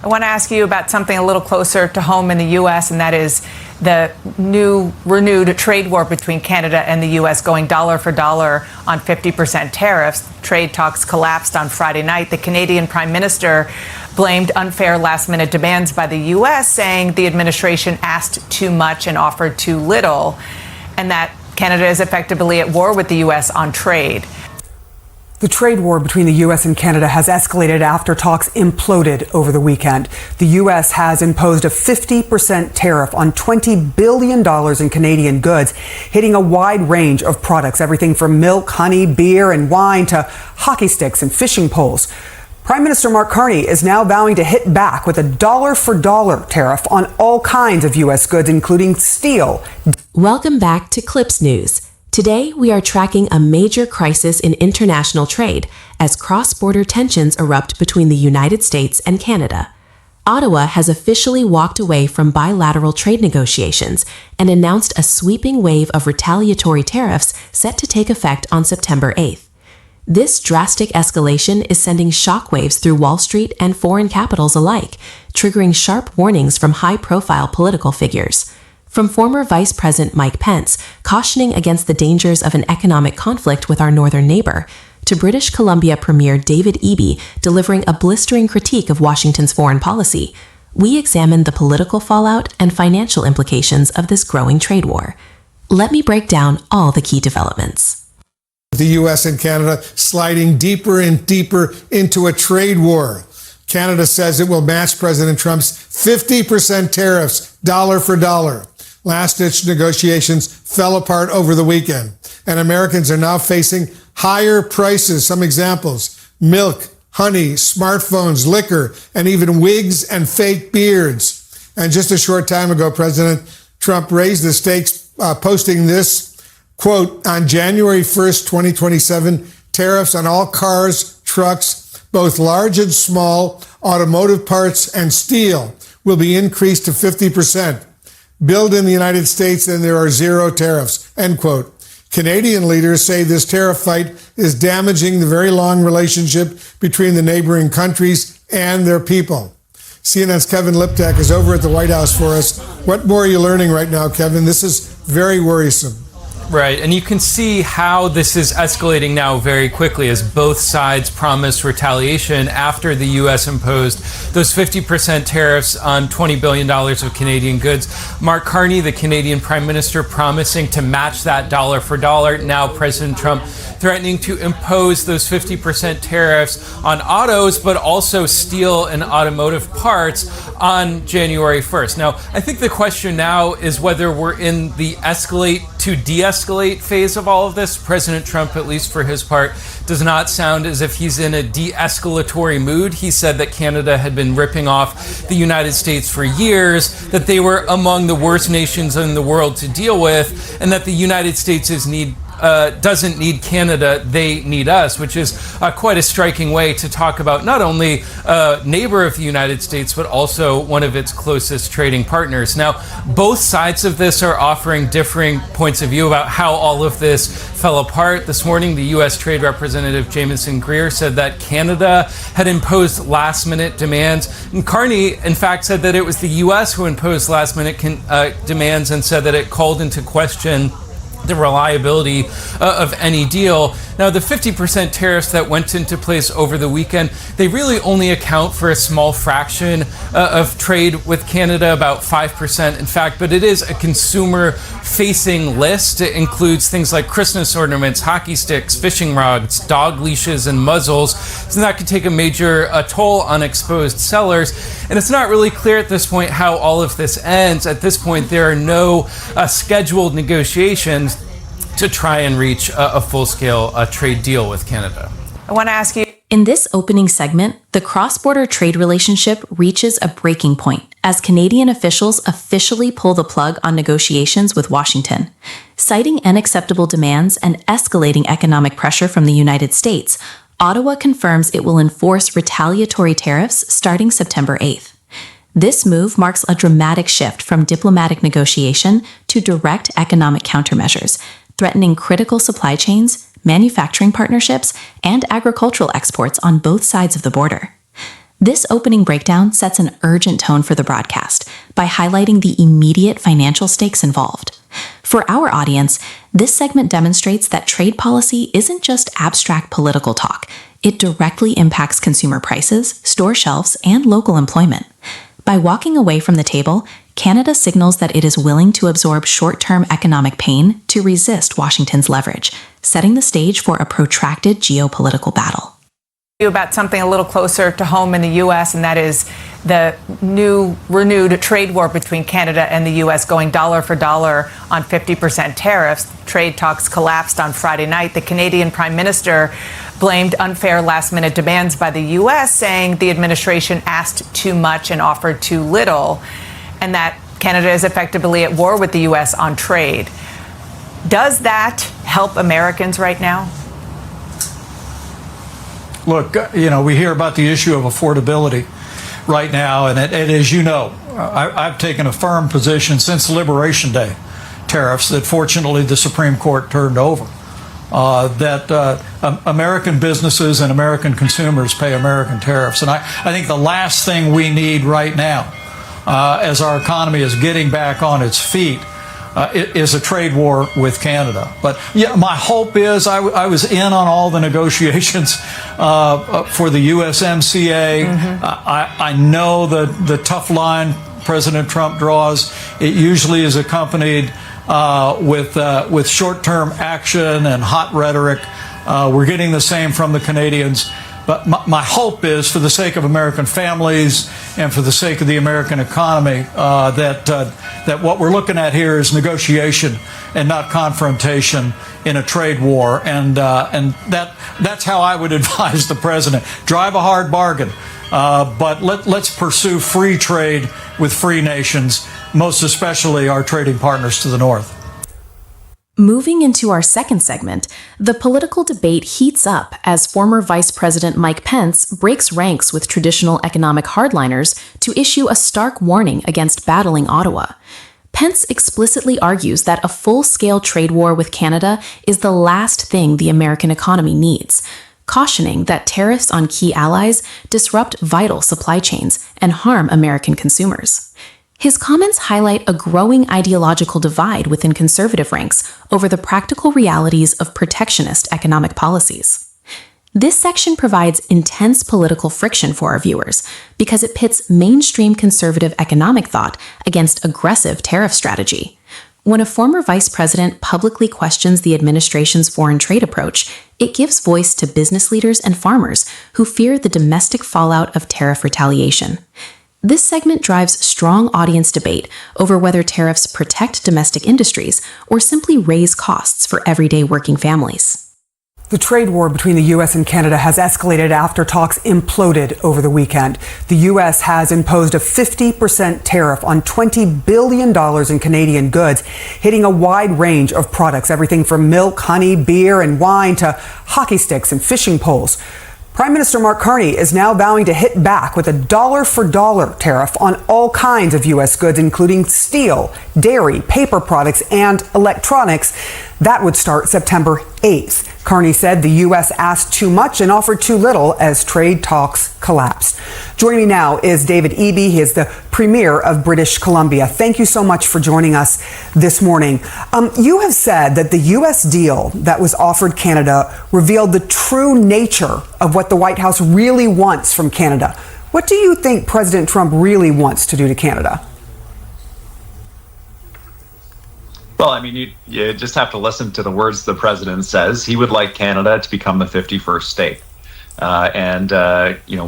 I want to ask you about something a little closer to home in the U.S., and that is the new renewed trade war between Canada and the U.S. going dollar for dollar on 50% tariffs. Trade talks collapsed on Friday night. The Canadian Prime Minister blamed unfair last-minute demands by the U.S., saying the administration asked too much and offered too little, and that Canada is effectively at war with the U.S. on trade. The trade war between the U.S. and Canada has escalated after talks imploded over the weekend. The U.S. has imposed a 50% tariff on $20 billion in Canadian goods, hitting a wide range of products, everything from milk, honey, beer, and wine to hockey sticks and fishing poles. Prime Minister Mark Carney is now vowing to hit back with a dollar-for-dollar tariff on all kinds of U.S. goods, including steel. Welcome back to Clips News. Today, we are tracking a major crisis in international trade as cross-border tensions erupt between the United States and Canada. Ottawa has officially walked away from bilateral trade negotiations and announced a sweeping wave of retaliatory tariffs set to take effect on September 8th. This drastic escalation is sending shockwaves through Wall Street and foreign capitals alike, triggering sharp warnings from high-profile political figures. From former Vice President Mike Pence, cautioning against the dangers of an economic conflict with our northern neighbor, to British Columbia Premier David Eby delivering a blistering critique of Washington's foreign policy, we examine the political fallout and financial implications of this growing trade war. Let me break down all the key developments. The U.S. and Canada sliding deeper and deeper into a trade war. Canada says it will match President Trump's 50% tariffs, dollar for dollar. Last-ditch negotiations fell apart over the weekend, and Americans are now facing higher prices. Some examples: milk, honey, smartphones, liquor, and even wigs and fake beards. And just a short time ago, President Trump raised the stakes, posting this, quote, on January 1st, 2027, tariffs on all cars, trucks, both large and small, automotive parts, and steel will be increased to 50%. Build in the United States and there are zero tariffs, end quote. Canadian leaders say this tariff fight is damaging the very long relationship between the neighboring countries and their people. CNN's Kevin Liptak is over at the White House for us. What more are you learning right now, Kevin? This is very worrisome. Right, and you can see how this is escalating now very quickly as both sides promise retaliation after the U.S. imposed those 50% tariffs on $20 billion of Canadian goods. Mark Carney, the Canadian Prime Minister, promising to match that dollar for dollar. Now President Trump threatening to impose those 50% tariffs on autos, but also steel and automotive parts on January 1st. Now, I think the question now is whether we're in the escalate to de-escalate phase of all of this. President Trump, at least for his part, does not sound as if he's in a de-escalatory mood. He said that Canada had been ripping off the United States for years, that they were among the worst nations in the world to deal with, and that the United States doesn't need Canada, they need us, which is quite a striking way to talk about not only a neighbor of the United States, but also one of its closest trading partners. Now, both sides of this are offering differing points of view about how all of this fell apart. This morning, the U.S. Trade Representative Jamieson Greer said that Canada had imposed last-minute demands. And Carney, in fact, said that it was the U.S. who imposed last-minute demands and said that it called into question the reliability of any deal. Now, the 50% tariffs that went into place over the weekend, they really only account for a small fraction of trade with Canada, about 5%, in fact, but it is a consumer-facing list. It includes things like Christmas ornaments, hockey sticks, fishing rods, dog leashes, and muzzles, so that could take a major toll on exposed sellers. And it's not really clear at this point how all of this ends. At this point, there are no scheduled negotiations to try and reach a full-scale trade deal with Canada. I want to ask you. In this opening segment, the cross-border trade relationship reaches a breaking point as Canadian officials officially pull the plug on negotiations with Washington. Citing unacceptable demands and escalating economic pressure from the United States, Ottawa confirms it will enforce retaliatory tariffs starting September 8th. This move marks a dramatic shift from diplomatic negotiation to direct economic countermeasures, threatening critical supply chains, manufacturing partnerships, and agricultural exports on both sides of the border. This opening breakdown sets an urgent tone for the broadcast by highlighting the immediate financial stakes involved. For our audience, this segment demonstrates that trade policy isn't just abstract political talk. It directly impacts consumer prices, store shelves, and local employment. By walking away from the table, Canada signals that it is willing to absorb short-term economic pain to resist Washington's leverage, setting the stage for a protracted geopolitical battle. About something a little closer to home in the U.S., and that is the new renewed trade war between Canada and the U.S. going dollar for dollar on 50% tariffs. Trade talks collapsed on Friday night. The Canadian Prime Minister blamed unfair last-minute demands by the U.S., saying the administration asked too much and offered too little, and that Canada is effectively at war with the U.S. on trade. Does that help Americans right now? Look, we hear about the issue of affordability right now, and as you know, I've taken a firm position since Liberation Day tariffs that fortunately the Supreme Court turned over, that American businesses and American consumers pay American tariffs. And I think the last thing we need right now, as our economy is getting back on its feet, is a trade war with Canada. But yeah, my hope is I was in on all the negotiations for the USMCA. I know the tough line President Trump draws. It usually is accompanied with short-term action and hot rhetoric. We're getting the same from the Canadians. But my hope is, for the sake of American families and for the sake of the American economy, that what we're looking at here is negotiation and not confrontation in a trade war. And that's how I would advise the president. Drive a hard bargain, but let's pursue free trade with free nations, most especially our trading partners to the north. Moving into our second segment, the political debate heats up as former Vice President Mike Pence breaks ranks with traditional economic hardliners to issue a stark warning against battling Ottawa. Pence explicitly argues that a full-scale trade war with Canada is the last thing the American economy needs, cautioning that tariffs on key allies disrupt vital supply chains and harm American consumers. His comments highlight a growing ideological divide within conservative ranks over the practical realities of protectionist economic policies. This section provides intense political friction for our viewers because it pits mainstream conservative economic thought against aggressive tariff strategy. When a former vice president publicly questions the administration's foreign trade approach, it gives voice to business leaders and farmers who fear the domestic fallout of tariff retaliation. This segment drives strong audience debate over whether tariffs protect domestic industries or simply raise costs for everyday working families. The trade war between the U.S. and Canada has escalated after talks imploded over the weekend. The U.S. has imposed a 50% tariff on $20 billion in Canadian goods, hitting a wide range of products, everything from milk, honey, beer, and wine to hockey sticks and fishing poles. Prime Minister Mark Carney is now vowing to hit back with a dollar-for-dollar tariff on all kinds of U.S. goods, including steel, dairy, paper products, and electronics. That would start September 8th. Carney said the U.S. asked too much and offered too little as trade talks collapsed. Joining me now is David Eby. He is the Premier of British Columbia. Thank you so much for joining us this morning. You have said that the U.S. deal that was offered Canada revealed the true nature of what the White House really wants from Canada. What do you think President Trump really wants to do to Canada? Well, I mean, you just have to listen to the words the president says. He would like Canada to become the 51st state.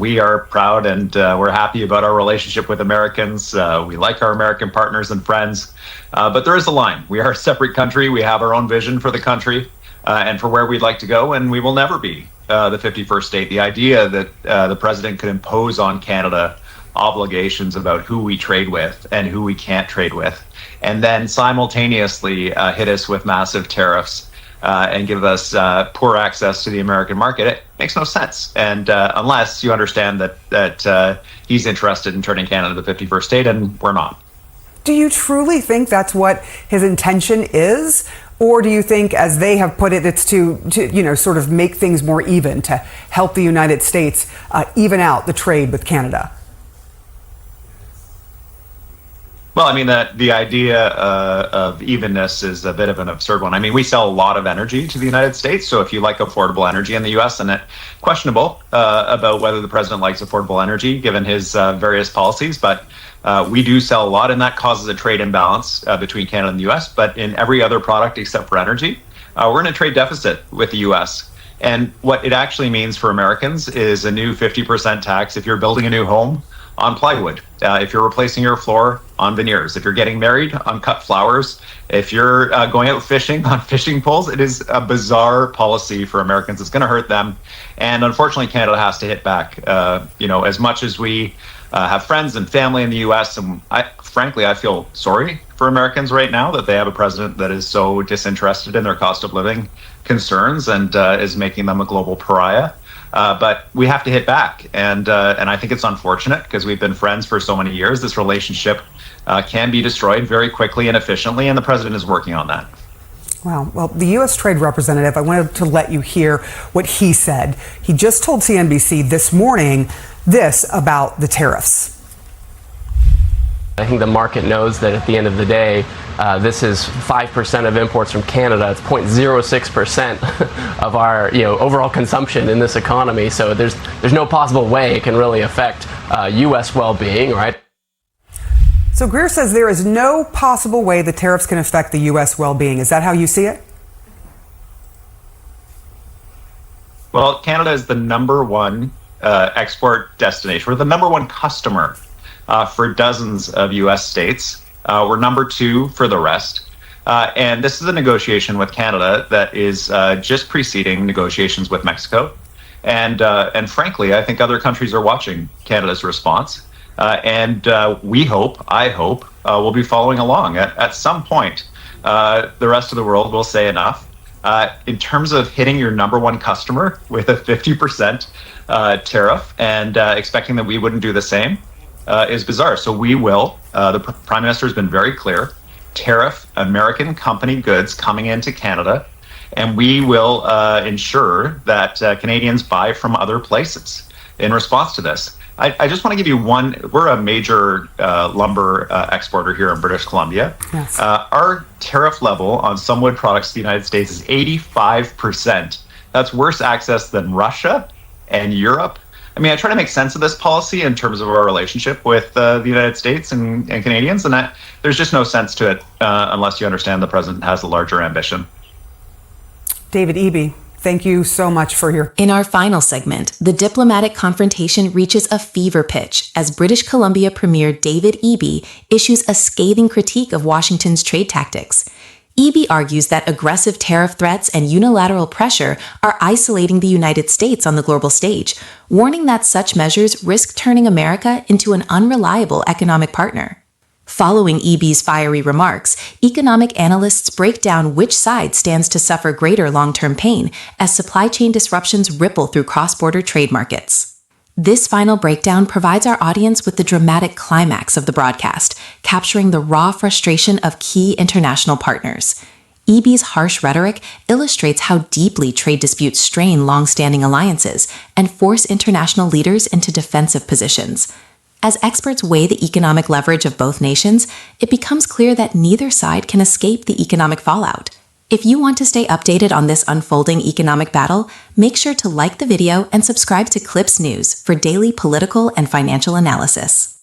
We are proud and we're happy about our relationship with Americans. We like our American partners and friends. But there is a line. We are a separate country. We have our own vision for the country and for where we'd like to go. And we will never be the 51st state. The idea that the president could impose on Canada obligations about who we trade with and who we can't trade with, and then simultaneously hit us with massive tariffs and give us poor access to the American market, it makes no sense. And unless you understand that he's interested in turning Canada the 51st state, and we're not. Do you truly think that's what his intention is? Or do you think, as they have put it, it's to sort of make things more even, to help the United States even out the trade with Canada? Well, I mean, the idea of evenness is a bit of an absurd one. I mean, we sell a lot of energy to the United States. So if you like affordable energy in the U.S., and it's questionable about whether the president likes affordable energy given his various policies, but we do sell a lot, and that causes a trade imbalance between Canada and the U.S. But in every other product except for energy, we're in a trade deficit with the U.S. And what it actually means for Americans is a new 50% tax if you're building a new home on plywood, if you're replacing your floor on veneers, if you're getting married on cut flowers, if you're going out fishing on fishing poles. It is a bizarre policy for Americans. It's going to hurt them. And unfortunately, Canada has to hit back. As much as we have friends and family in the U.S., and frankly, I feel sorry for Americans right now that they have a president that is so disinterested in their cost of living concerns and is making them a global pariah. But we have to hit back, and I think it's unfortunate because we've been friends for so many years. This relationship can be destroyed very quickly and efficiently, and the president is working on that. Wow. Well, the U.S. Trade Representative, I wanted to let you hear what he said. He just told CNBC this morning this about the tariffs. I think the market knows that at the end of the day, this is 5% of imports from Canada. It's 0.06% of our overall consumption in this economy. So there's no possible way it can really affect U.S. well-being, right? So Greer says there is no possible way the tariffs can affect the U.S. well-being. Is that how you see it? Well, Canada is the number one export destination. We're the number one customer for dozens of U.S. states. We're number two for the rest. And this is a negotiation with Canada that is just preceding negotiations with Mexico. And frankly, I think other countries are watching Canada's response. And I hope, we'll be following along. At some point, the rest of the world will say enough. In terms of hitting your number one customer with a 50% tariff and expecting that we wouldn't do the same, is bizarre. So we will. The Prime Minister has been very clear. Tariff American company goods coming into Canada, and we will ensure that Canadians buy from other places in response to this. I just want to give you one. We're a major lumber exporter here in British Columbia. Yes. Our tariff level on some wood products to the United States is 85%. That's worse access than Russia and Europe. I mean, I try to make sense of this policy in terms of our relationship with the United States and Canadians, and there's just no sense to it unless you understand the president has a larger ambition. David Eby, thank you so much for your... In our final segment, the diplomatic confrontation reaches a fever pitch as British Columbia Premier David Eby issues a scathing critique of Washington's trade tactics. Eby argues that aggressive tariff threats and unilateral pressure are isolating the United States on the global stage, warning that such measures risk turning America into an unreliable economic partner. Following Eby's fiery remarks, economic analysts break down which side stands to suffer greater long-term pain as supply chain disruptions ripple through cross-border trade markets. This final breakdown provides our audience with the dramatic climax of the broadcast, capturing the raw frustration of key international partners. Eby's harsh rhetoric illustrates how deeply trade disputes strain long-standing alliances and force international leaders into defensive positions. As experts weigh the economic leverage of both nations, it becomes clear that neither side can escape the economic fallout. If you want to stay updated on this unfolding economic battle, make sure to like the video and subscribe to Clips News for daily political and financial analysis.